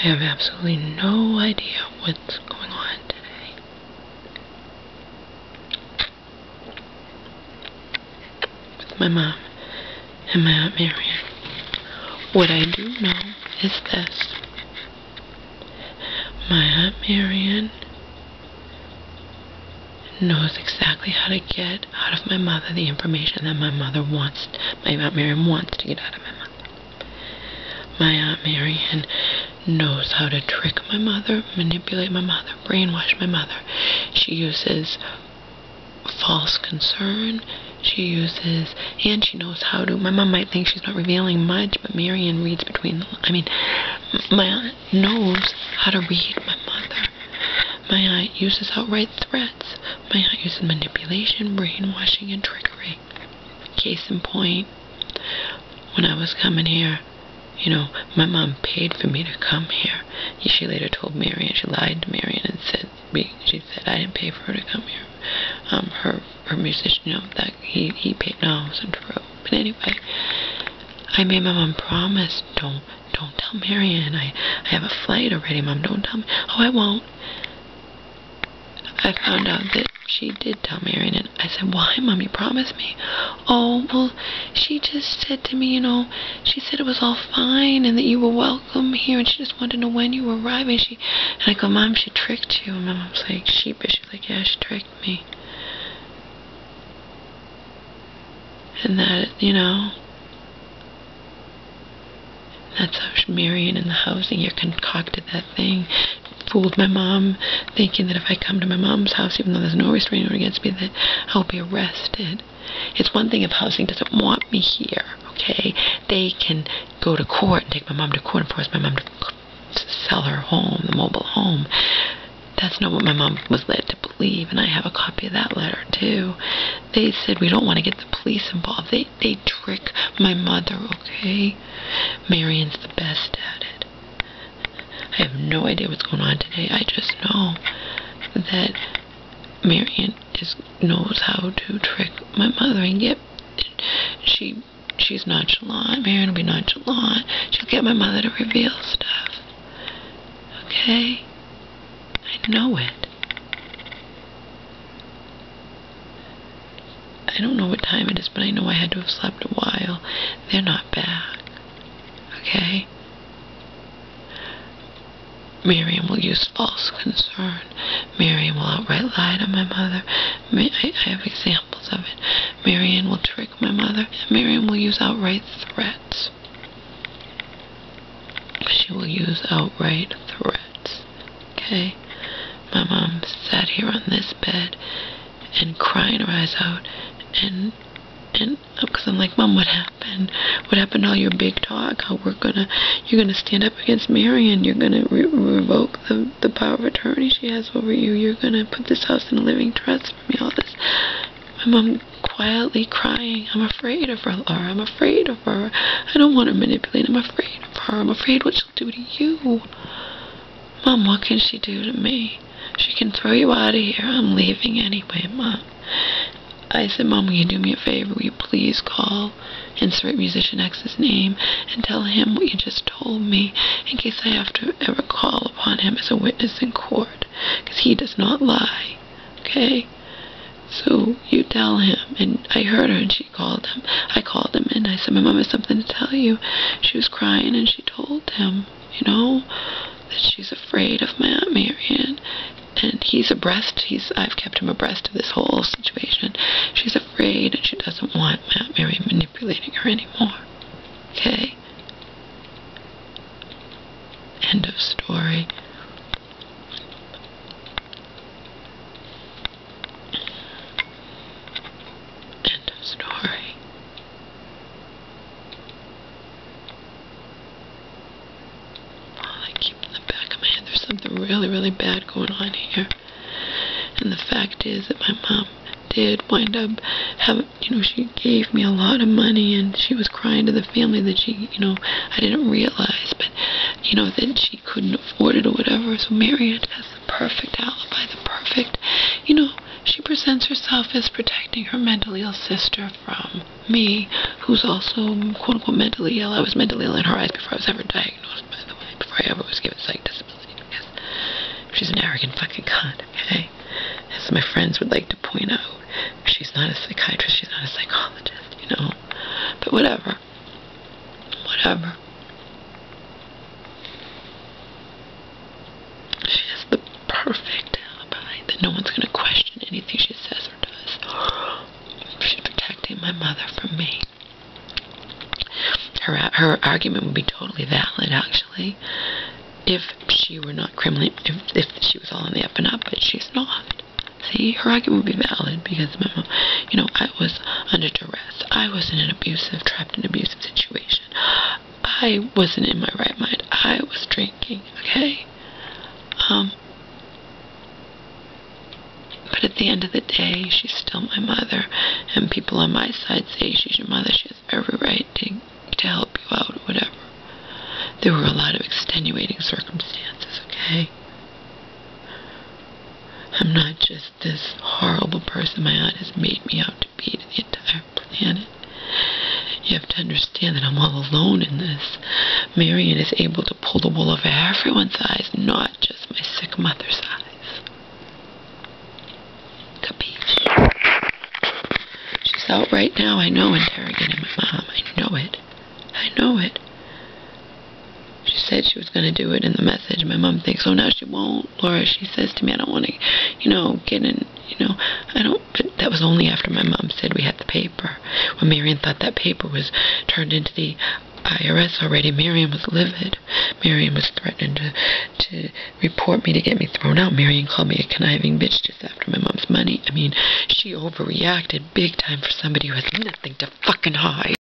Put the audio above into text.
I have absolutely no idea what's going on today. With my mom and my Aunt Marion. What I do know is this. My Aunt Marion knows exactly how to get out of my mother the information that my Aunt Marion wants to get out of my mother. My Aunt Marion knows how to trick my mother, manipulate my mother, brainwash my mother. She uses false concern. And she knows how to, my mom might think she's not revealing much, but Marion reads between my aunt knows how to read my mother. My aunt uses outright threats. My aunt uses manipulation, brainwashing, and trickery. Case in point, when I was coming here, my mom paid for me to come here. She later told Marion, she lied to Marion and said I didn't pay for her to come here. Her musician, that he paid. No, it wasn't true. But anyway, I made my mom promise, don't tell Marion. I have a flight already, Mom. Don't tell me. Oh, I won't. I found out that she did tell Marion, and I said, why, Mom? You promised me. Oh, well, she just said to me, she said it was all fine and that you were welcome here, and she just wanted to know when you were arriving. And I go, Mom, she tricked you. And my mom's like, sheepish. She's like, yeah, she tricked me. And that, that's how Marion in the housing here concocted that thing. Fooled my mom, thinking that if I come to my mom's house, even though there's no restraining order against me, that I'll be arrested. It's one thing if housing doesn't want me here, okay? They can go to court and take my mom to court and force my mom to sell her home, the mobile home. That's not what my mom was led to believe, and I have a copy of that letter, too. They said, we don't want to get the police involved. They trick my mother, okay? Marion's the best at it. I have no idea what's going on today. I just know that Marion knows how to trick my mother and get... She's nonchalant. Marion will be nonchalant. She'll get my mother to reveal stuff. Okay? I know it. I don't know what time it is, but I know I had to have slept a while. They're not back. Okay? Marion will use false concern. Marion will outright lie to my mother. I have examples of it. Marion will trick my mother. Marion will use outright threats. She will use outright threats. Okay? My mom sat here on this bed and crying her eyes out, and because I'm like, Mom, what happened? What happened to all your big talk? How you're gonna stand up against Marion. You're gonna revoke the power of attorney she has over you. You're gonna put this house in a living trust for me. All this. My mom quietly crying. I'm afraid of her, Laura. I'm afraid of her. I don't want to manipulate. I'm afraid of her. I'm afraid what she'll do to you. Mom, what can she do to me? She can throw you out of here. I'm leaving anyway, Mom. I said, Mom, will you do me a favor? Will you please call, insert musician X's name, and tell him what you just told me, in case I have to ever call upon him as a witness in court, because he does not lie, okay? So you tell him. And I heard her, and she called him. I called him, and I said, my mom has something to tell you. She was crying, and she told him, that she's afraid of my Aunt Marion. And he's abreast. I've kept him abreast of this whole situation. She's afraid, and she doesn't want my Aunt Marion manipulating her anymore. Okay? End of story. End of story. All I keep in the back of my head, there's something really, really bad going on here. And the fact is that my mom did wind up having, she gave me a lot of money, and she was crying to the family that she, I didn't realize, but, that she couldn't afford it or whatever. So Marion has the perfect alibi, she presents herself as protecting her mentally ill sister from me, who's also, quote-unquote, mentally ill. I was mentally ill in her eyes before I was ever diagnosed, by the way, before I ever was given dog and fucking cut, okay? As my friends would like to point out, she's not a psychiatrist, she's not a psychologist, you know? But whatever. Whatever. She has the perfect alibi that no one's going to question anything she says or does. She's protecting my mother from me. Her argument would be totally valid, actually, if she were not criminally, if she was all on the up and up, but she's not. See, her argument would be valid because my mom, you know, I was under duress. I was in an trapped in an abusive situation. I wasn't in my right mind. I was drinking, okay? But at the end of the day, she's still my mother, and people on my side say she's your mother. She has every right to help you out or whatever. There were a lot of extenuating circumstances, okay? I'm not just this horrible person my aunt has made me out to be to the entire planet. You have to understand that I'm all alone in this. Marion is able to pull the wool over everyone's eyes, not just my sick mother's eyes. Capiche? She's out right now, I know, interrogating my mom. I know it. I know it. She said she was going to do it in the message. My mom thinks, oh, now she won't. Laura, she says to me, I don't want to, you know, get in, you know, I don't, but that was only after my mom said we had the paper. When Marion thought that paper was turned into the IRS already, Marion was livid. Marion was threatening to report me, to get me thrown out. Marion called me a conniving bitch just after my mom's money. I mean, she overreacted big time for somebody who has nothing to fucking hide.